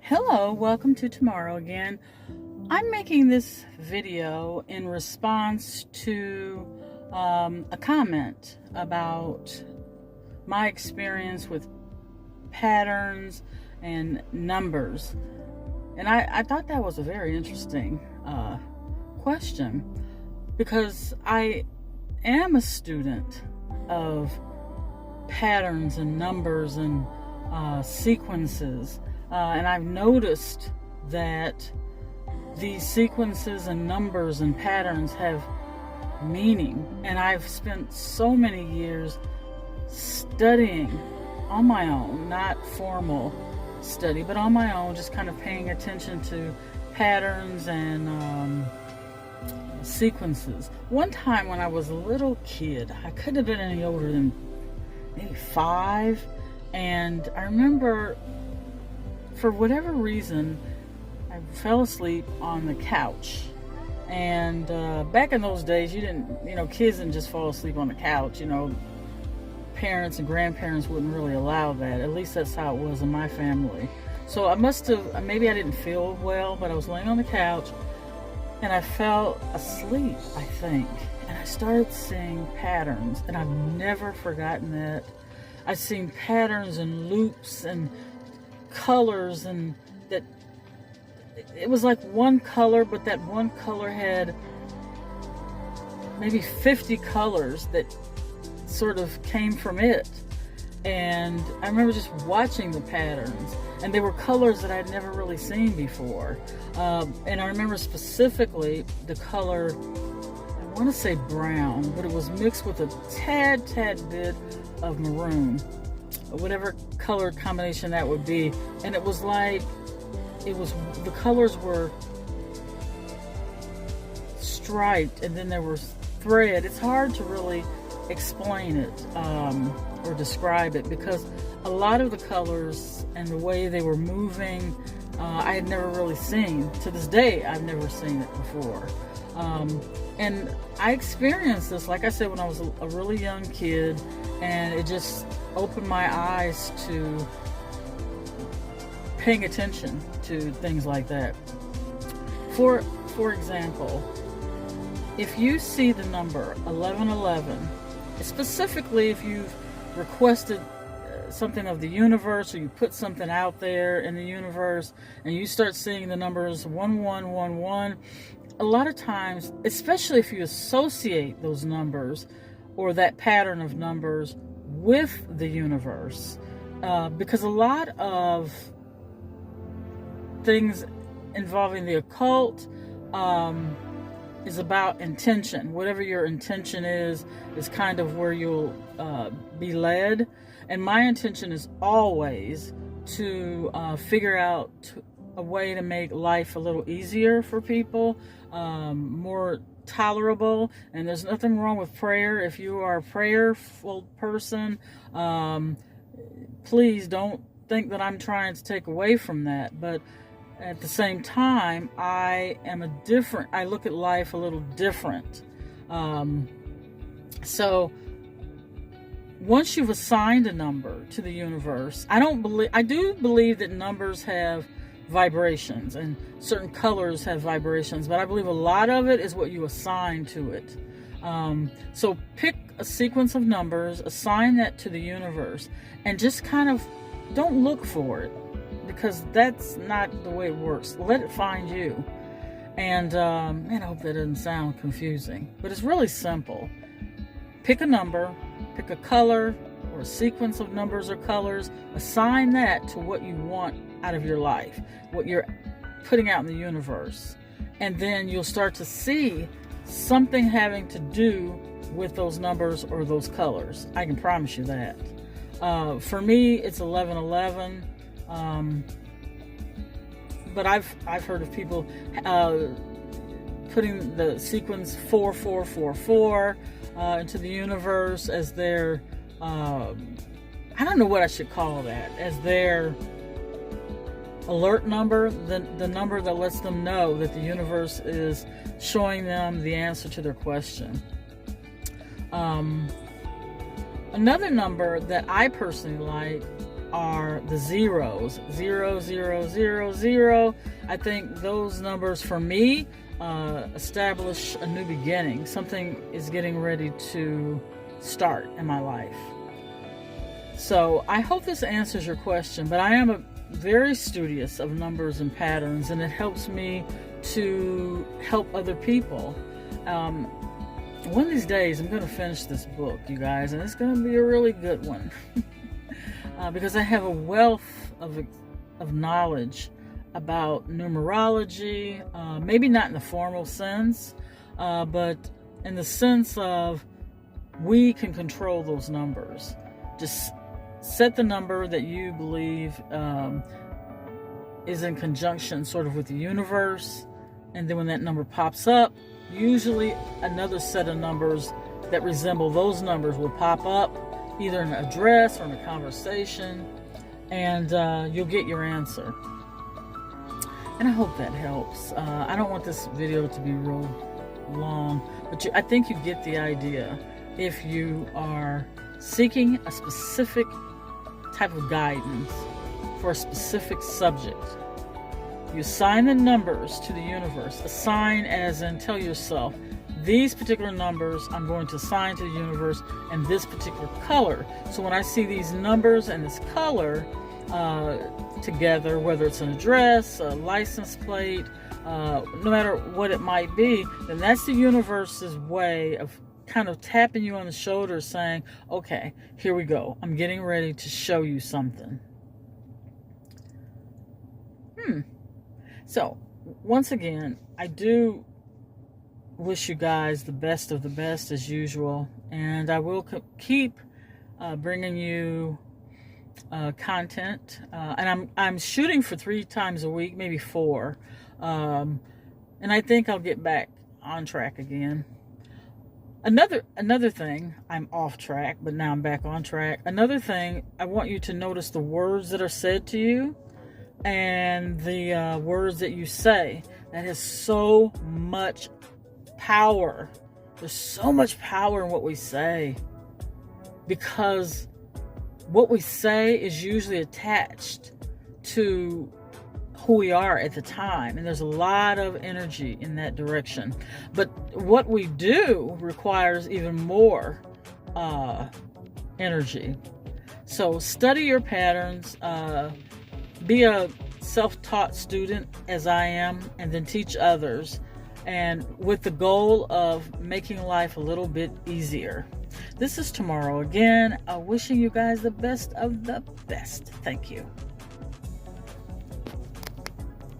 Hello, welcome to Tomorrow again. I'm making this video in response to a comment about my experience with patterns and numbers. And I thought that was a very interesting question because I am a student of patterns and numbers and sequences. And I've noticed that these sequences and numbers and patterns have meaning. And I've spent so many years studying on my own, not formal study, but on my own, just kind of paying attention to patterns and sequences. One time when I was a little kid, I couldn't have been any older than maybe 5, and I remember, for whatever reason, I fell asleep on the couch. And back in those days, kids didn't just fall asleep on the couch. Parents and grandparents wouldn't really allow that. At least that's how it was in my family. So maybe I didn't feel well, but I was laying on the couch and I fell asleep, I think. And I started seeing patterns, and I've never forgotten that. I've seen patterns and loops and colors, and that it was like one color, but that one color had maybe 50 colors that sort of came from it. And I remember just watching the patterns, and they were colors that I'd never really seen before. And I remember specifically the color, I want to say brown, but it was mixed with a tad bit of maroon, whatever color combination that would be. And it was like, the colors were striped, and then there was thread. It's hard to really explain it or describe it, because a lot of the colors and the way they were moving, I had never really seen. To this day, I've never seen it before. And I experienced this, like I said, when I was a really young kid, and it just opened my eyes to paying attention to things like that. For example, if you see the number 1111, specifically if you've requested something of the universe, or you put something out there in the universe and you start seeing the numbers 1111, a lot of times, especially if you associate those numbers or that pattern of numbers with the universe, because a lot of things involving the occult is about intention. Whatever your intention is kind of where you'll be led. And my intention is always to figure out a way to make life a little easier for people, more tolerable. And there's nothing wrong with prayer. If you are a prayerful person, please don't think that I'm trying to take away from that. But at the same time, I look at life a little different. So once you've assigned a number to the universe, I do believe that numbers have vibrations and certain colors have vibrations, but I believe a lot of it is what you assign to it. So pick a sequence of numbers, assign that to the universe, and just kind of don't look for it, because that's not the way it works. Let it find you. And I hope that doesn't sound confusing, but it's really simple. Pick a number, pick a color or a sequence of numbers or colors, assign that to what you want out of your life, what you're putting out in the universe. And then you'll start to see something having to do with those numbers or those colors. I can promise you that. For me, it's 1111. But I've heard of people putting the sequence 4444 into the universe as their I don't know what I should call that, as their alert number, the number that lets them know that the universe is showing them the answer to their question. Another number that I personally like are the zeros. 0, 0, 0, 0. I think those numbers for me establish a new beginning. Something is getting ready to start in my life. So I hope this answers your question, but I am very studious of numbers and patterns, and it helps me to help other people. One of these days I'm going to finish this book, you guys, and it's going to be a really good one. Because I have a wealth of knowledge about numerology, maybe not in the formal sense, but in the sense of we can control those numbers. Just set the number that you believe is in conjunction sort of with the universe, and then when that number pops up, usually another set of numbers that resemble those numbers will pop up, either in an address or in a conversation, and you'll get your answer. And I hope that helps. I don't want this video to be real long, but I think you get the idea. If you are seeking a specific type of guidance for a specific subject, you assign the numbers to the universe. Assign as in tell yourself, these particular numbers I'm going to assign to the universe and this particular color. So when I see these numbers and this color together, whether it's an address, a license plate, no matter what it might be, then that's the universe's way of kind of tapping you on the shoulder saying, okay, here we go. I'm getting ready to show you something. So, once again, I do wish you guys the best of the best as usual, and I will keep bringing you content, and I'm shooting for 3 times a week, maybe 4, and I think I'll get back on track again. Another thing, I'm off track, but now I'm back on track. Another thing, I want you to notice the words that are said to you and the words that you say. That has so much power. There's so much power in what we say, because what we say is usually attached to who we are at the time, and there's a lot of energy in that direction. But what we do requires even more energy. So study your patterns, be a self-taught student as I am, and then teach others, and with the goal of making life a little bit easier. This is Tomorrow again, wishing you guys the best of the best. Thank you.